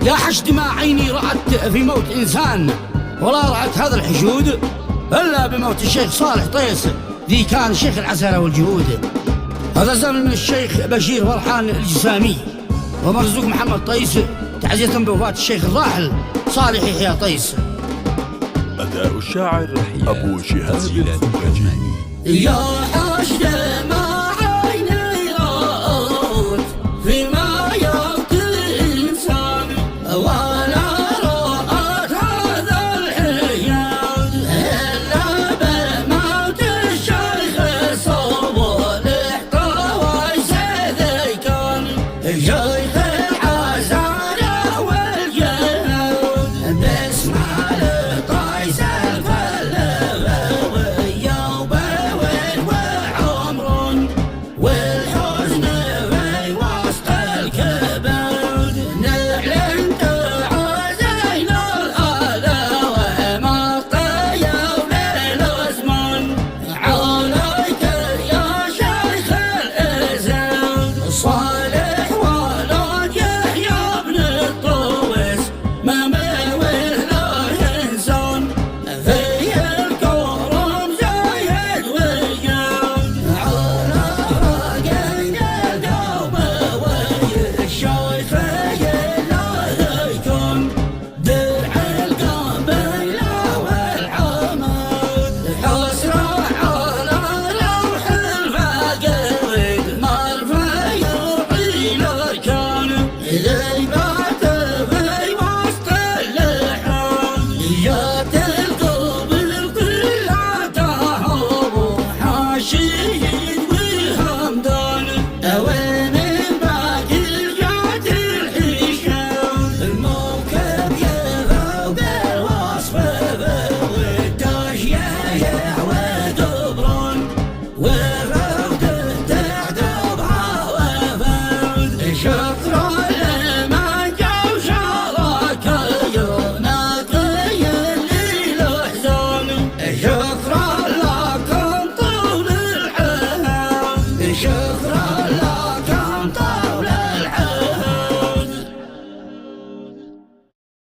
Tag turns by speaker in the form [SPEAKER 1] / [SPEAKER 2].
[SPEAKER 1] يا حشد ما عيني رأت في موت إنسان، ولا رأت هذا الحشود إلا بموت الشيخ صالح طيس ذي كان شيخ العسلة والجهود. هذا زمن من الشيخ بشير فرحان الجسامي ومرزوق محمد طيس تعزية بوفاة الشيخ الراحل صالح يحيى طيس.
[SPEAKER 2] أداء الشاعر أبو شهاب الخفاجي.
[SPEAKER 1] يا حشد